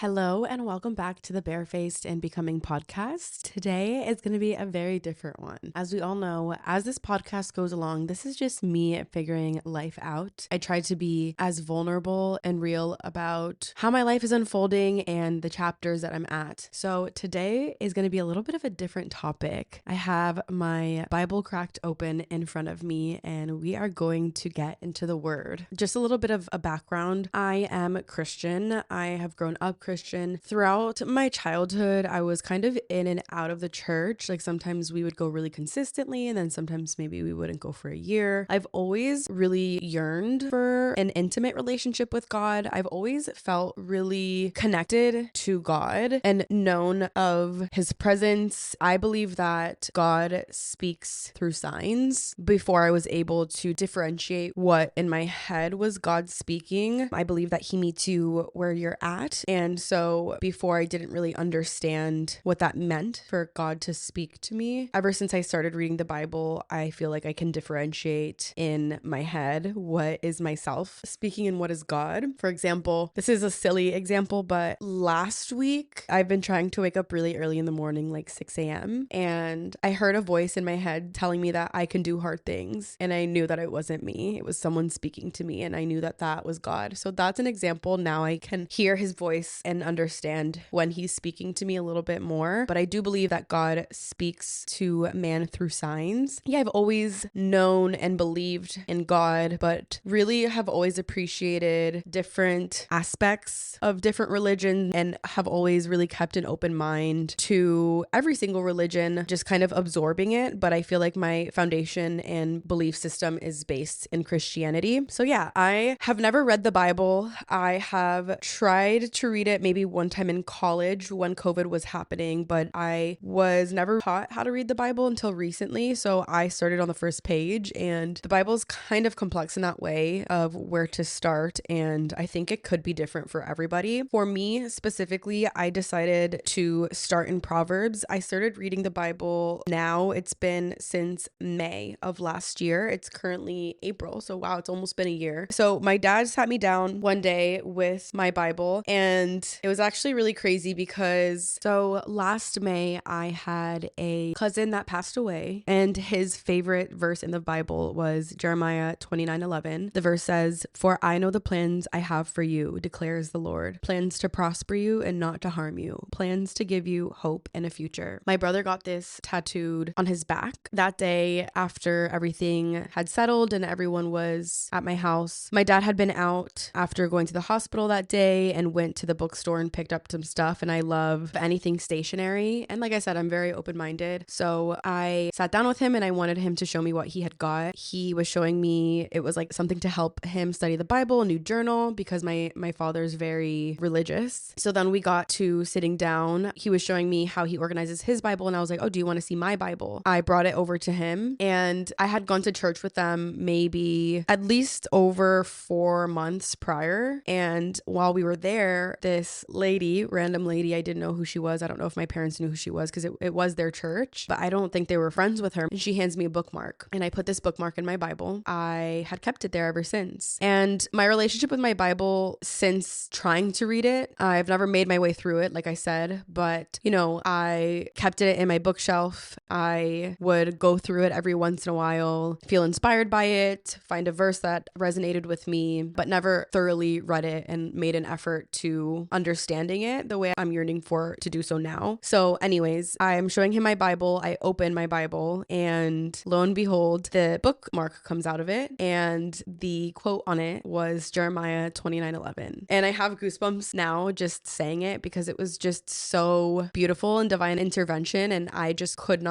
Hello and welcome back to the Barefaced and Becoming podcast. Today is going to be a very different one. As we all know, as this podcast goes along, this is just me figuring life out. I try to be as vulnerable and real about how my life is unfolding and the chapters that I'm at. So today is going to be a little bit of a different topic. I have my Bible cracked open in front of me and we are going to get into the word. Just a little bit of a background. I am Christian. I have grown up Christian. Throughout my childhood, I was kind of in and out of the church. Like sometimes we would go really consistently and then sometimes maybe we wouldn't go for a year. I've always really yearned for an intimate relationship with God. I've always felt really connected to God and known of his presence. I believe that God speaks through signs. Before I was able to differentiate what in my head was God speaking, I believe that he meets you where you're at. And so before I didn't really understand what that meant for God to speak to me. Ever since I started reading the Bible, I feel like I can differentiate in my head what is myself speaking and what is God. For example, this is a silly example, but last week I've been trying to wake up really early in the morning, like 6 a.m. And I heard a voice in my head telling me that I can do hard things. And I knew that it wasn't me. It was someone speaking to me. And I knew that that was God. So that's an example. Now I can hear his voice and understand when he's speaking to me a little bit more. But I do believe that God speaks to man through signs. Yeah, I've always known and believed in God, but really have always appreciated different aspects of different religions and have always really kept an open mind to every single religion, just kind of absorbing it. But I feel like my foundation and belief system is based in Christianity. So yeah, I have never read the Bible. I have tried to read it maybe one time in college when COVID was happening, but I was never taught how to read the Bible until recently. So I started on the first page, and the Bible is kind of complex in that way of where to start. And I think it could be different for everybody. For me specifically, I decided to start in Proverbs. I started reading the Bible now. It's been since May of last year. It's currently April. So wow, it's almost been a year. So my dad sat me down one day with my Bible, and it was actually really crazy because last May I had a cousin that passed away, and his favorite verse in the Bible was Jeremiah 29:11. The verse says, "For I know the plans I have for you, declares the Lord, plans to prosper you and not to harm you, plans to give you hope and a future." My brother got this tattooed on his back that day after everything had settled and everyone was at my house. My dad had been out after going to the hospital that day and went to the bookstore and picked up some stuff, and I love anything stationery. And like I said, I'm very open-minded. So I sat down with him and I wanted him to show me what he had got. He was showing me, it was like something to help him study the Bible, a new journal, because my father's very religious. So then we got to sitting down. He was showing me how he organizes his Bible, and I was like, "Oh, do you want to see my Bible?" I brought it over to him, and I had gone to church with them maybe at least over 4 months prior. And while we were there, this lady, random lady, I didn't know who she was. I don't know if my parents knew who she was because it was their church, but I don't think they were friends with her. And she hands me a bookmark, and I put this bookmark in my Bible. I had kept it there ever since. And my relationship with my Bible since trying to read it, I've never made my way through it, like I said, but I kept it in my bookshelf. I would go through it every once in a while, feel inspired by it, find a verse that resonated with me, but never thoroughly read it and made an effort to understanding it the way I'm yearning for to do so now. So anyways, I'm showing him my Bible. I open my Bible, and lo and behold, the bookmark comes out of it, and the quote on it was Jeremiah 29:11. And I have goosebumps now just saying it because it was just so beautiful and divine intervention, and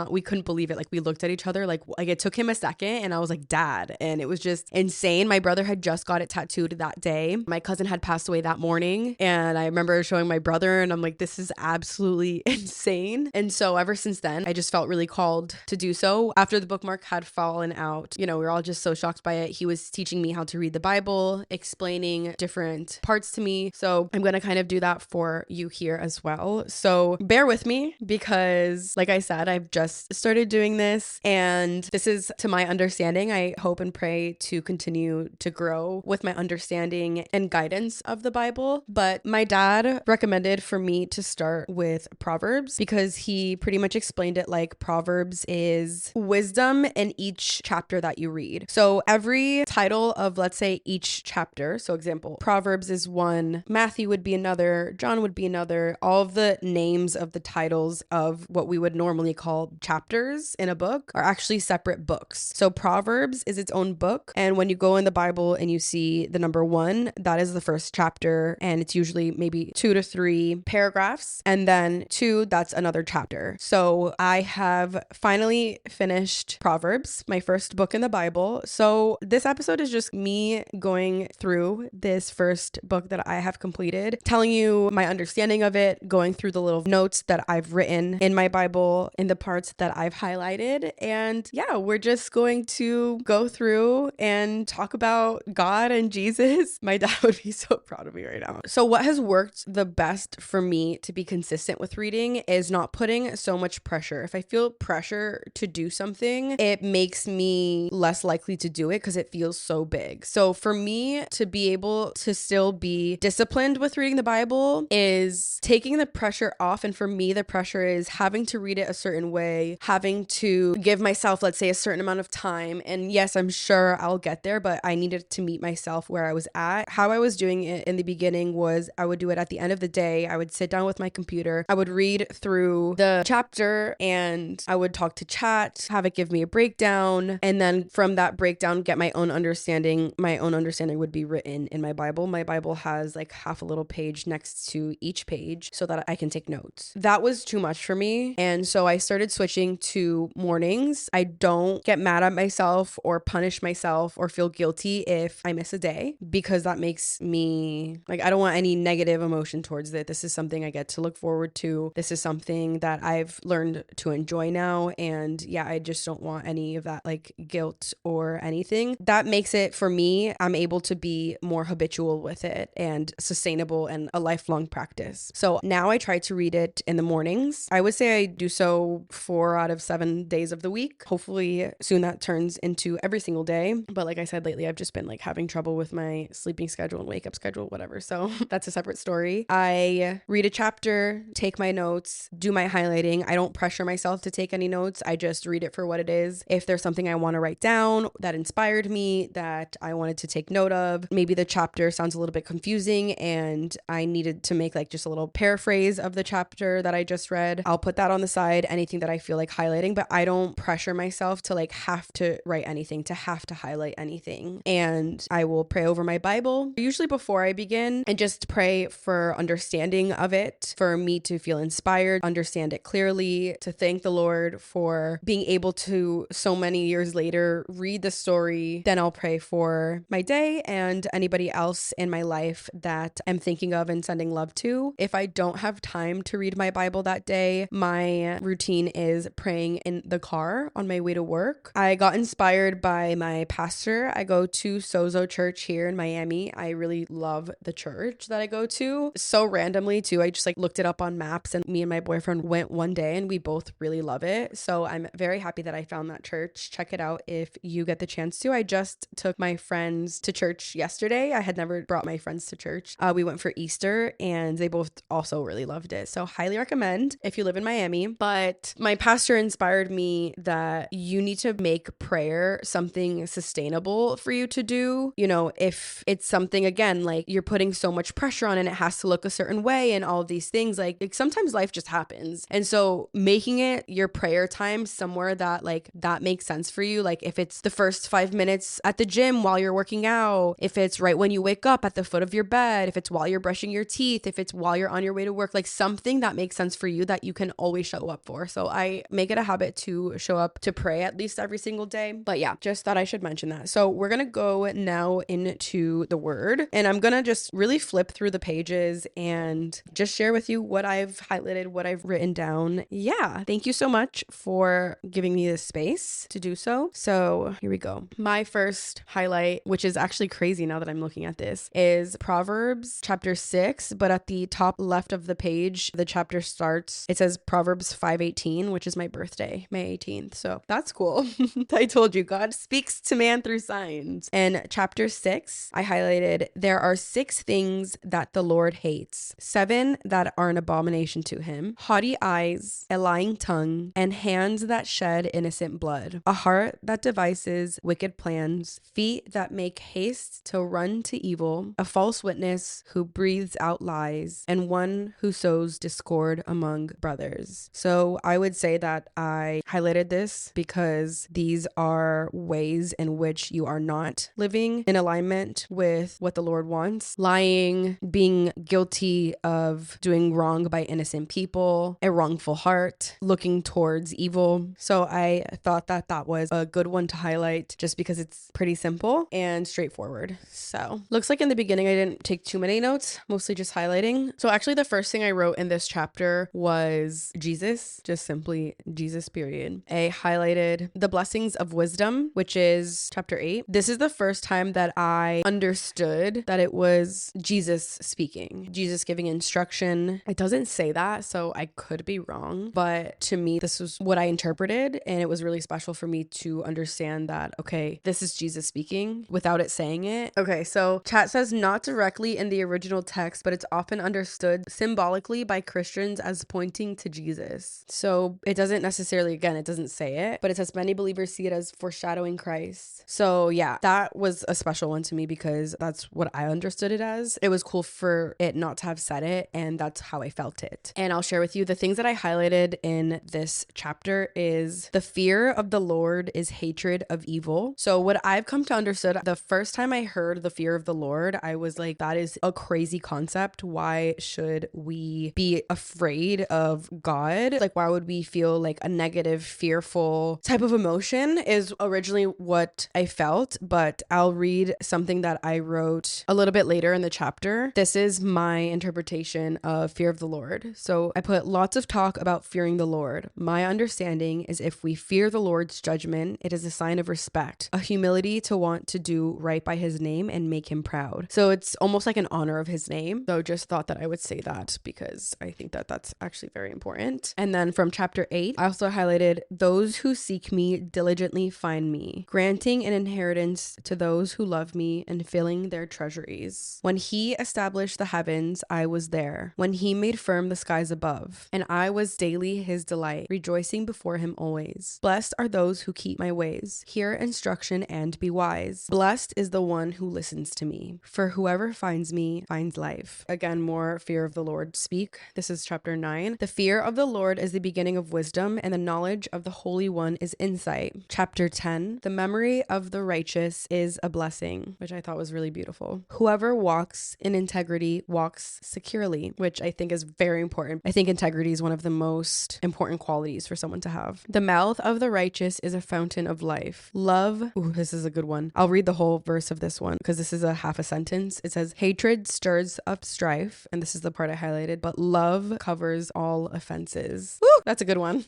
we couldn't believe it. Like we looked at each other like it took him a second, and I was like, "Dad," and it was just insane. My brother had just got it tattooed that day. My cousin had passed away that morning, and I remember showing my brother, and I'm like, "This is absolutely insane." And so ever since then, I just felt really called to do so. After the bookmark had fallen out, we were all just so shocked by it. He was teaching me how to read the Bible, explaining different parts to me. So I'm going to kind of do that for you here as well. So bear with me because, like I said, I've just started doing this, and this is to my understanding. I hope and pray to continue to grow with my understanding and guidance of the Bible. But my dad dad recommended for me to start with Proverbs because he pretty much explained it like Proverbs is wisdom in each chapter that you read. So every title of, let's say, each chapter, so example, Proverbs is one, Matthew would be another, John would be another, all of the names of the titles of what we would normally call chapters in a book are actually separate books. So Proverbs is its own book, and when you go in the Bible and you see the number 1, that is the first chapter, and it's usually maybe 2 to 3 paragraphs, and then 2, that's another chapter. So I have finally finished Proverbs, my first book in the Bible. So this episode is just me going through this first book that I have completed, telling you my understanding of it, going through the little notes that I've written in my Bible, in the parts that I've highlighted. And yeah, we're just going to go through and talk about God and Jesus. My dad would be so proud of me right now. So what has worked the best for me to be consistent with reading is not putting so much pressure. If I feel pressure to do something, it makes me less likely to do it because it feels so big. So for me to be able to still be disciplined with reading the Bible is taking the pressure off. And for me, the pressure is having to read it a certain way, having to give myself, let's say, a certain amount of time. And yes, I'm sure I'll get there, but I needed to meet myself where I was at. How I was doing it in the beginning was I would do it at the end of the day. I would sit down with my computer. I would read through the chapter and I would talk to chat, have it give me a breakdown. And then from that breakdown, get my own understanding. My own understanding would be written in my Bible. My Bible has like half a little page next to each page so that I can take notes. That was too much for me. And so I started switching to mornings. I don't get mad at myself or punish myself or feel guilty if I miss a day because that makes me like, I don't want any negative emotion towards it. This is something I get to look forward to. This is something that I've learned to enjoy now. And yeah, I just don't want any of that like guilt or anything. That makes it for me, I'm able to be more habitual with it and sustainable and a lifelong practice. So now I try to read it in the mornings. I would say I do so 4 out of 7 days of the week. Hopefully soon that turns into every single day. But like I said, lately I've just been like having trouble with my sleeping schedule and wake up schedule, whatever. So that's a separate story. I read a chapter, take my notes, do my highlighting. I don't pressure myself to take any notes. I just read it for what it is. If there's something I want to write down that inspired me, that I wanted to take note of, maybe the chapter sounds a little bit confusing and I needed to make like just a little paraphrase of the chapter that I just read, I'll put that on the side, anything that I feel like highlighting, but I don't pressure myself to like have to write anything, to have to highlight anything. And I will pray over my Bible, usually before I begin, and just pray for understanding of it, for me to feel inspired, understand it clearly, to thank the Lord for being able to, so many years later, read the story. Then I'll pray for my day and anybody else in my life that I'm thinking of and sending love to. If I don't have time to read my Bible that day, my routine is praying in the car on my way to work. I got inspired by my pastor. I go to Sozo Church here in Miami. I really love the church that I go to. So randomly too, I just like looked it up on maps and me and my boyfriend went one day and we both really love it. So I'm very happy that I found that church. Check it out if you get the chance to. I just took my friends to church yesterday. I had never brought my friends to church. We went for Easter and they both also really loved it. So highly recommend if you live in Miami. But my pastor inspired me that you need to make prayer something sustainable for you to do. You know, if it's something, again, like you're putting so much pressure on and it has to look a certain way and all of these things, like sometimes life just happens. And so making it your prayer time somewhere that like that makes sense for you. Like if it's the first 5 minutes at the gym while you're working out, if it's right when you wake up at the foot of your bed, if it's while you're brushing your teeth, if it's while you're on your way to work, like something that makes sense for you that you can always show up for. So I make it a habit to show up to pray at least every single day. But yeah, just thought I should mention that. So we're going to go now into the word and I'm going to just really flip through the pages and just share with you what I've highlighted, what I've written down. Yeah. Thank you so much for giving me this space to do so. So here we go. My first highlight, which is actually crazy now that I'm looking at this, is Proverbs chapter 6, but at the top left of the page, the chapter starts, it says Proverbs 5:18, which is my birthday, May 18th. So that's cool. I told you, God speaks to man through signs. And chapter 6, I highlighted, there are 6 things that the the Lord hates, 7 that are an abomination to him: haughty eyes, a lying tongue, and hands that shed innocent blood, a heart that devises wicked plans, feet that make haste to run to evil, a false witness who breathes out lies, and one who sows discord among brothers. So I would say that I highlighted this because these are ways in which you are not living in alignment with what the Lord wants. Lying, being guilty of doing wrong by innocent people, a wrongful heart, looking towards evil. So I thought that that was a good one to highlight just because it's pretty simple and straightforward. So looks like in the beginning I didn't take too many notes, mostly just highlighting. So actually the first thing I wrote in this chapter was Jesus, just simply Jesus, period. I highlighted the blessings of wisdom, which is chapter 8. This is the first time that I understood that it was Jesus speaking, Jesus giving instruction. It doesn't say that, so I could be wrong, but to me, this was what I interpreted, and it was really special for me to understand that, okay, this is Jesus speaking without it saying it. Okay, so chat says not directly in the original text, but it's often understood symbolically by Christians as pointing to Jesus. So it doesn't necessarily, again, it doesn't say it, but it says many believers see it as foreshadowing Christ. So yeah, that was a special one to me because that's what I understood it as. It was cool for it not to have said it, and that's how I felt it. And I'll share with you the things that I highlighted in this chapter is the fear of the Lord is hatred of evil. So what I've come to understand, the first time I heard the fear of the Lord, I was like, that is a crazy concept. Why should we be afraid of God? Like, why would we feel like a negative, fearful type of emotion is originally what I felt, but I'll read something that I wrote a little bit later in the chapter. This is my interpretation of fear of the Lord. So I put lots of talk about fearing the Lord. My understanding is if we fear the Lord's judgment, it is a sign of respect, a humility to want to do right by his name and make him proud. So it's almost like an honor of his name. So just thought that I would say that because I think that that's actually very important. And then from chapter 8, I also highlighted those who seek me diligently find me, granting an inheritance to those who love me and filling their treasuries. When he established the heavens, I was there. When he made firm the skies above, and I was daily his delight, rejoicing before him always. Blessed are those who keep my ways, hear instruction and be wise. Blessed is the one who listens to me, for whoever finds me finds life. Again, more fear of the Lord speak. This is chapter 9. The fear of the Lord is the beginning of wisdom, and the knowledge of the Holy One is insight. Chapter 10. The memory of the righteous is a blessing, which I thought was really beautiful. Whoever walks in integrity walks securely, which I think is very important. I think integrity is one of the most important qualities for someone to have. The mouth of the righteous is a fountain of life. Love, ooh, this is a good one. I'll read the whole verse of this one because this is a half a sentence. It says, hatred stirs up strife, and this is the part I highlighted, but love covers all offenses. Woo, that's a good one.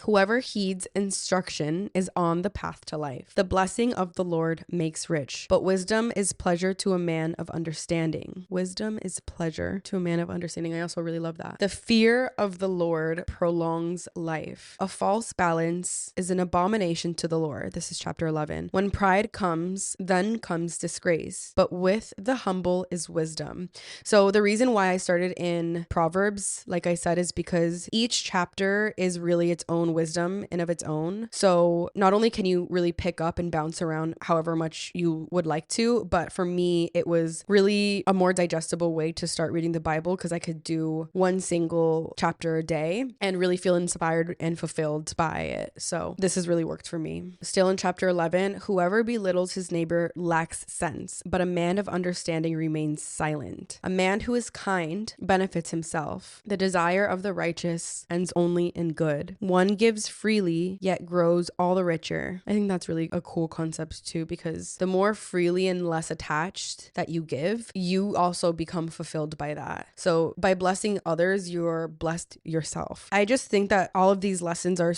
Whoever heeds instruction is on the path to life. The blessing of the Lord makes rich, but wisdom is pleasure to a man of understanding. Wisdom is pleasure to a man of understanding. I also really love that. The fear of the Lord prolongs life. A false balance is an abomination to the Lord. This is chapter 11. When pride comes, then comes disgrace, but with the humble is wisdom. So the reason why I started in Proverbs, like I said, is because each chapter is really its own wisdom and of its own. So not only can you really pick up and bounce around however much you would like to, but for me, it was really a more digestible way to start reading the Bible because I could do one single chapter a day and really feel inspired and fulfilled by it. So this has really worked for me. Still in chapter 11, whoever belittles his neighbor lacks sense, but a man of understanding remains silent. A man who is kind benefits himself. The desire of the righteous ends only in good. One gives freely, yet grows all the richer. I think that's really a cool concept too, because the more freely and less attached that you give, you also become fulfilled by that. So by blessing others, you're blessed yourself. I just think that all of these lessons are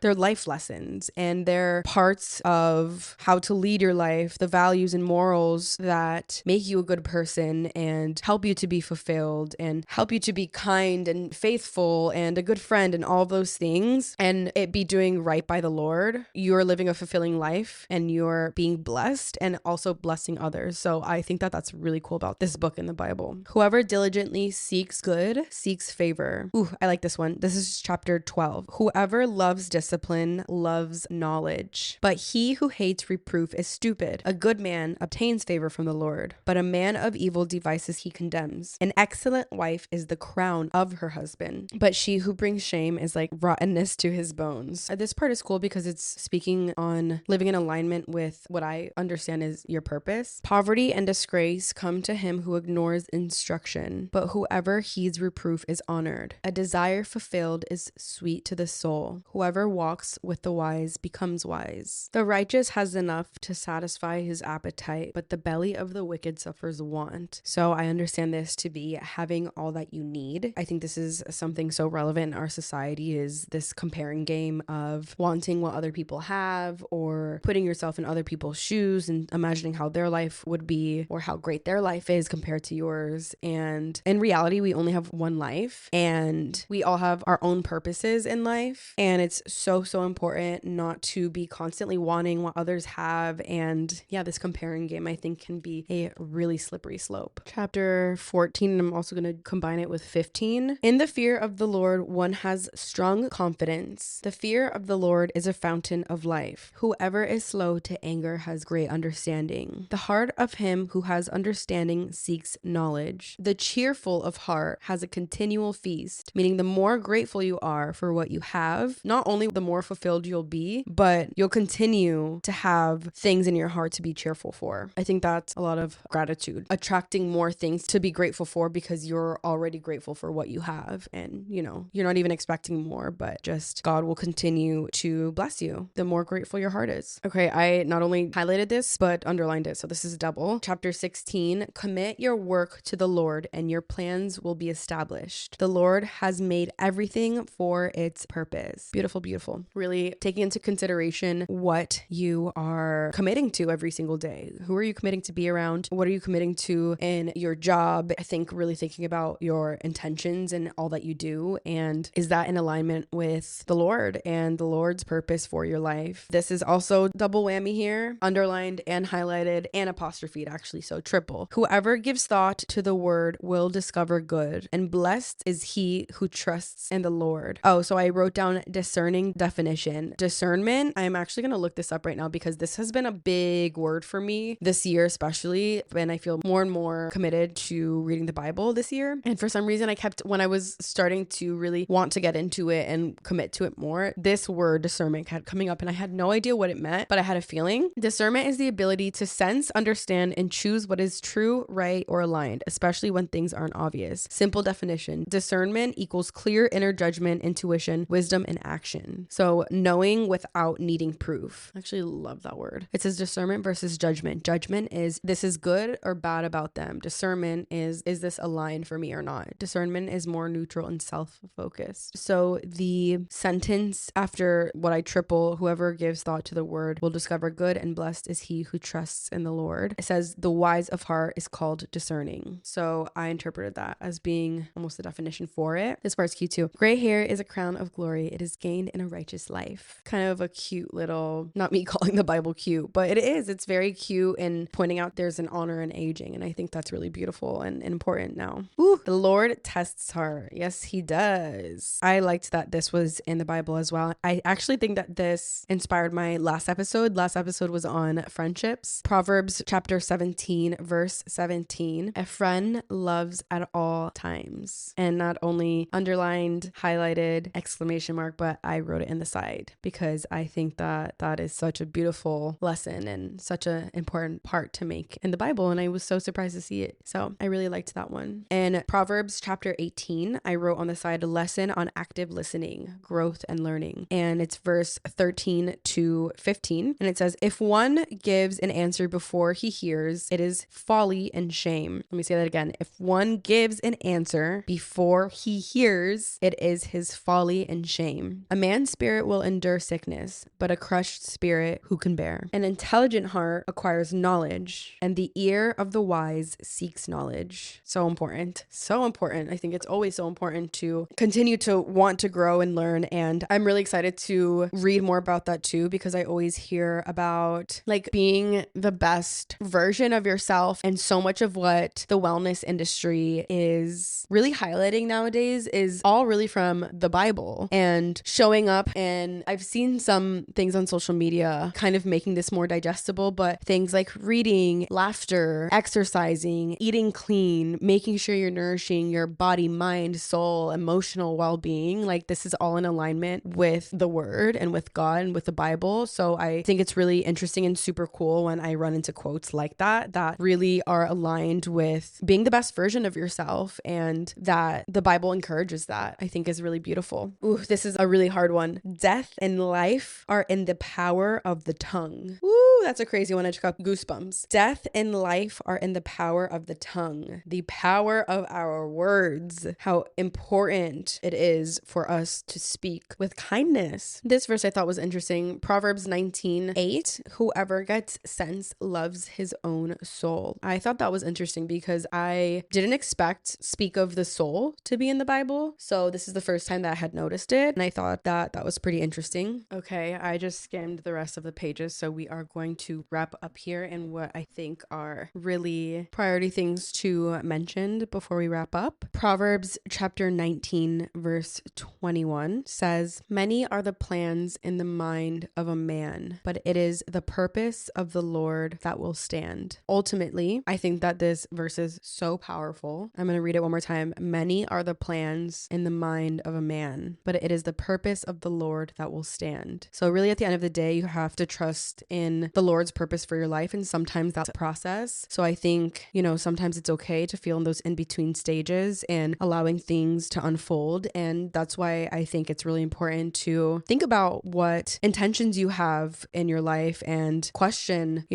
they're life lessons and they're parts of how to lead your life, the values and morals that make you a good person and help you to be fulfilled and help you to be kind and faithful and a good friend and all those things, and it be doing right by the Lord. You're living a fulfilling life and you're being blessed and also blessing others. So I think that that's really cool about this book and the Bible. Whoever diligently seeks good seeks favor. Ooh, I like this one. This is chapter 12. Whoever loves discipline loves knowledge, but he who hates reproof is stupid. A good man obtains favor from the Lord, but a man of evil devices he condemns. An excellent wife is the crown of her husband, but she who brings shame is like rottenness to his bones. This part is cool because it's speaking on living in alignment with what I understand is your purpose. Poverty and disgrace come to him who ignores instruction, but whoever heeds reproof is honored. A desire fulfilled is sweet to the soul. Whoever walks with the wise becomes wise. The righteous has enough to satisfy his appetite, but the belly of the wicked suffers want. So I understand this to be having all that you need. I think this is something so relevant in our society, is this comparing game of wanting what other people have or putting yourself in other people's shoes and imagining how their life would be or how great their life is compared to yours. And in reality, we only have one life and we all have our own purposes in life. And it's so important not to be constantly wanting what others have. And yeah, this comparing game I think can be a really slippery slope. Chapter 14, and I'm also going to combine it with 15. In the fear of the Lord, one has strong confidence. The fear of the Lord is a fountain of life. Whoever is slow to anger has great understanding. The heart of him who has understanding seeks knowledge. The cheerful of heart has a continual feast, meaning the more grateful you are for what you have, not only the more fulfilled you'll be, but you'll continue to have things in your heart to be cheerful for. I think that's a lot of gratitude, attracting more things to be grateful for because you're already grateful for what you have. And you're not even expecting more, but just God will continue to bless you the more grateful your heart is. Okay, I not only highlighted this, but underlined it. So this is double. Chapter 16, commit your work to the Lord and your plans will be established. The Lord has made everything for its purpose. Beautiful, beautiful. Really taking into consideration what you are committing to every single day. Who are you committing to be around? What are you committing to in your job? I think really thinking about your intentions and all that you do. And is that in alignment with the Lord and the Lord's purpose for your life? This is also double whammy here, underlined and highlighted and apostrophed actually, so triple. Whoever gives thought to the word will discover good, and blessed is he who trusts in the Lord. Oh, so I wrote down discerning definition. Discernment, I'm actually going to look this up right now because this has been a big word for me this year, especially, and I feel more and more committed to reading the Bible this year. And for some reason, when I was starting to really want to get into it and commit to it more, this word discernment kept coming up and I had no idea what it meant, but I had a feeling. Discernment is the ability to sense, understand, and choose what is true, right, or aligned, especially when things aren't obvious. Simple definition. Discernment equals clear inner judgment, intuition, wisdom, and action. So knowing without needing proof. I actually love that word. It says discernment versus judgment. Judgment is this is good or bad about them. Discernment is this aligned for me or not? Discernment is more neutral and self-focused. So the sentence after what I triple, whoever gives thought to the word will discover good, and blessed is he who trusts in the Lord. It says the wise of heart is called discerning. So I interpreted that as being almost the definition for it. This part's cute too. Gray hair is a crown of glory. It is gained in a righteous life. Kind of a cute little, not me calling the Bible cute, but it is. It's very cute in pointing out there's an honor in aging. And I think that's really beautiful and important now. Ooh, the Lord tests heart. Yes, he does. I liked that this was in the Bible as well. I actually think that this inspired my last episode. Last episode was on friendships. Proverbs chapter 17, verse 17. A friend loves at all times. And not only underlined, highlighted, exclamation mark, but I wrote it in the side because I think that that is such a beautiful lesson and such an important part to make in the Bible. And I was so surprised to see it. So I really liked that one. And Proverbs chapter 18, I wrote on the side a lesson on active listening, growth, and learning. And it's verse 13 to 15. And it says, if one gives an answer before he hears, it is folly and shame. Let me say that again. If one gives an answer before he hears, it is his folly and shame. A man's spirit will endure sickness, but a crushed spirit who can bear? An intelligent heart acquires knowledge, and the ear of the wise seeks knowledge. So important. So important. I think it's always so important to continue to want to grow and learn. And I'm really excited to read more about that too, because I always hear about like being the best version of yourself. And so much of what what the wellness industry is really highlighting nowadays is all really from the Bible and showing up. And I've seen some things on social media kind of making this more digestible, but things like reading, laughter, exercising, eating clean, making sure you're nourishing your body, mind, soul, emotional well-being, like this is all in alignment with the word and with God and with the Bible. So I think it's really interesting and super cool when I run into quotes like that really are aligned with being the best version of yourself, and that the Bible encourages that. I think is really beautiful. Ooh, this is a really hard one. Death and life are in the power of the tongue. Ooh, that's a crazy one. I just got goosebumps. Death and life are in the power of the tongue. The power of our words. How important it is for us to speak with kindness. This verse I thought was interesting. Proverbs 19:8. Whoever gets sense loves his own soul. I thought that was interesting because I didn't expect speak of the soul to be in the Bible. So this is the first time that I had noticed it. And I thought that was pretty interesting. Okay, I just skimmed the rest of the pages. So we are going to wrap up here in what I think are really priority things to mention before we wrap up. Proverbs chapter 19, verse 21 says, "Many are the plans in the mind of a man, but it is the purpose of the Lord that will stand." Ultimately, I think that this verse is so powerful. I'm going to read it one more time. Many are the plans in the mind of a man, but it is the purpose of the Lord that will stand. So really at the end of the day, you have to trust in the Lord's purpose for your life. And sometimes that's a process. So I think, sometimes it's okay to feel in those in-between stages and allowing things to unfold. And that's why I think it's really important to think about what intentions you have in your life and question,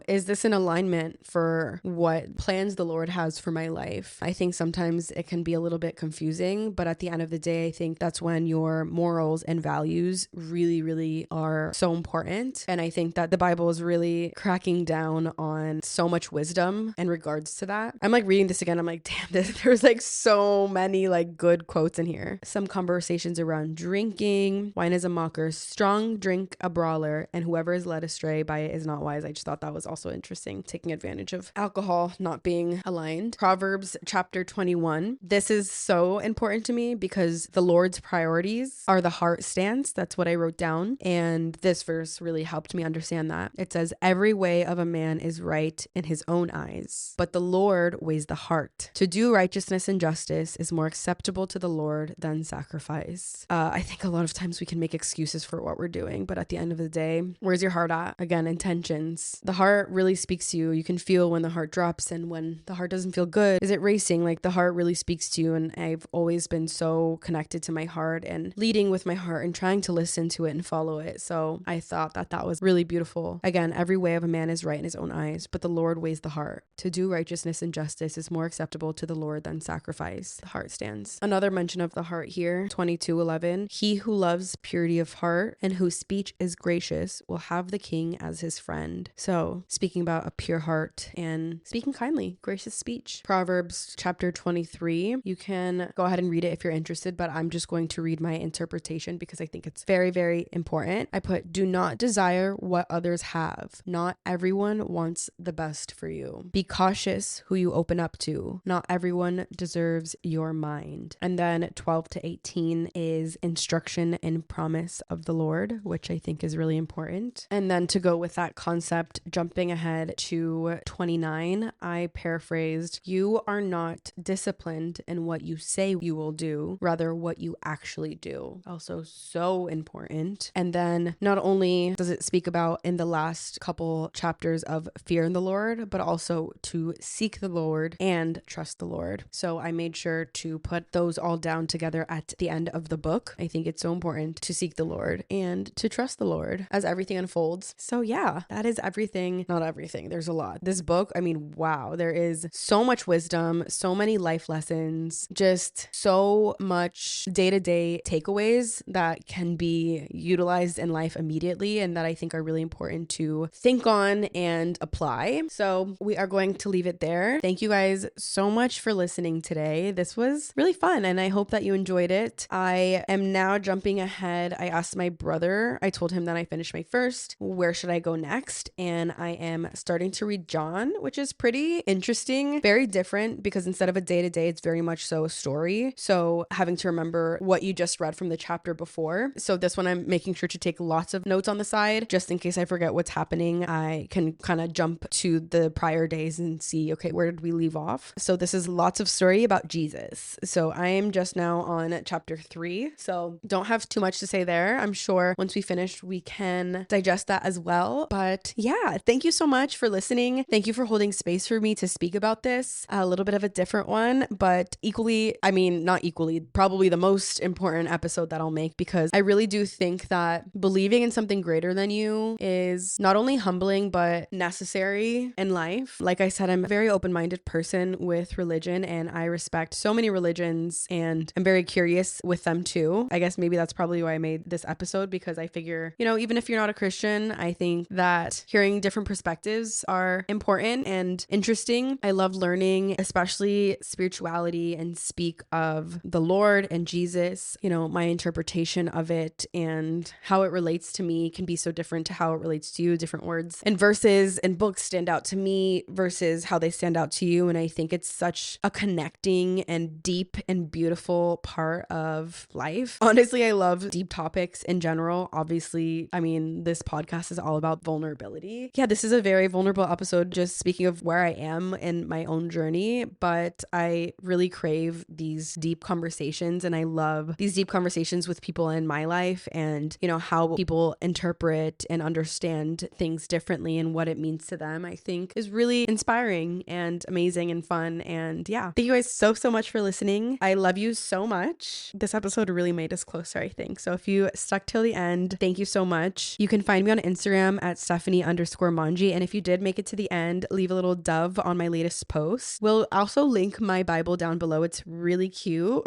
is this in alignment for what plans the Lord has for my life? I think sometimes it can be a little bit confusing, but at the end of the day, I think that's when your morals and values really, really are so important. And I think that the Bible is really cracking down on so much wisdom in regards to that. I'm like reading this again. I'm like, damn, there's like so many like good quotes in here. Some conversations around drinking. Wine is a mocker. Strong drink a brawler. And whoever is led astray by it is not wise. I just thought that was also interesting. Taking advantage of alcohol not being aligned. Proverbs chapter 21. This is so important to me because the Lord's priorities are the heart stance. That's what I wrote down. And this verse really helped me understand that. It says, "Every way of a man is right in his own eyes, but the Lord weighs the heart. To do righteousness and justice is more acceptable to the Lord than sacrifice." I think a lot of times we can make excuses for what we're doing, but at the end of the day, where's your heart at? Again, intentions. The heart really speaks to you. You can feel when the heart drops and when the heart doesn't feel good. Is it racing? Like the heart really speaks to you. And I've always been so connected to my heart and leading with my heart and trying to listen to it and follow it. So I thought that was really beautiful. Again, every way of a man is right in his own eyes, but the Lord weighs the heart. To do righteousness and justice is more acceptable to the Lord than sacrifice. The heart stands. Another mention of the heart here, 22:11. "He who loves purity of heart and whose speech is gracious will have the king as his friend." So speaking about a pure heart and speaking kindly, gracious speech. Proverbs chapter 23. You can go ahead and read it if you're interested, but I'm just going to read my interpretation because I think it's very, very important. I put, "Do not desire what others have. Not everyone wants the best for you. Be cautious who you open up to. Not everyone deserves your mind." And then 12-18 is instruction and promise of the Lord, which I think is really important. And then to go with that concept, jumping ahead to 29, I paraphrased, "You are not disciplined in what you say you will do, rather what you actually do." Also so important. And then not only does it speak about in the last couple chapters of fear in the Lord, but also to seek the Lord and trust the Lord. So I made sure to put those all down together at the end of the book. I think it's so important to seek the Lord and to trust the Lord as everything unfolds. So yeah, that is everything. Not everything. There's a lot. This book, I mean, wow, there is so much wisdom, so many life lessons, just so much day-to-day takeaways that can be utilized in life immediately and that I think are really important to think on and apply. So we are going to leave it there. Thank you guys so much for listening today. This was really fun and I hope that you enjoyed it. I am now jumping ahead. I asked my brother, I told him that I finished my first, where should I go next? And I am starting to read John, which is pretty interesting, very different because instead of a day-to-day, it's very much so a story. So having to remember what you just read from the chapter before. So this one, I'm making sure to take lots of notes on the side, just in case I forget what's happening. I can kind of jump to the prior days and see, okay, where did we leave off? So this is lots of story about Jesus. So I am just now on chapter 3. So don't have too much to say there. I'm sure once we finish, we can digest that as well. But yeah, thank you so much for listening. Thank you for holding space for me to speak about this. A little bit of a different one, but equally, I mean, not equally, probably the most important episode that I'll make, because I really do think that believing in something greater than you is not only humbling, but necessary in life. Like I said, I'm a very open-minded person with religion and I respect so many religions and I'm very curious with them too. I guess maybe that's probably why I made this episode, because I figure, you know, even if you're not a Christian, I think that hearing different perspectives are important and interesting. I love learning, especially spirituality, and speak of the Lord and Jesus. You know, my interpretation of it and how it relates to me can be so different to how it relates to you. Different words and verses and books stand out to me versus how they stand out to you. And I think it's such a connecting and deep and beautiful part of life. Honestly, I love deep topics in general. Obviously, I mean, this podcast is all about vulnerability. Yeah, this is a very vulnerable episode, just speaking of where I am in my own journey, but I really crave these deep conversations and I love these deep conversations with people in my life and, you know, how people interpret and understand things differently and what it means to them, I think is really inspiring and amazing and fun. And yeah, thank you guys so much for listening. I love you so much. This episode really made us closer, I think. So if you stuck till the end, thank you so much. You can find me on Instagram at Stephanie_Manji. And if you did make it to the end, leave a little dove on my latest post. We'll also link my Bible down below. It's really cute.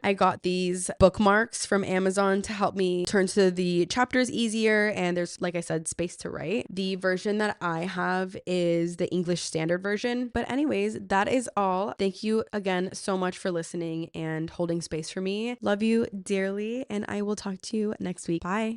I got these bookmarks from Amazon to help me turn to the chapters easier. And there's, like I said, space to write. The version that I have is the English Standard Version. But anyways, that is all. Thank you again so much for listening and holding space for me. Love you dearly. And I will talk to you next week. Bye.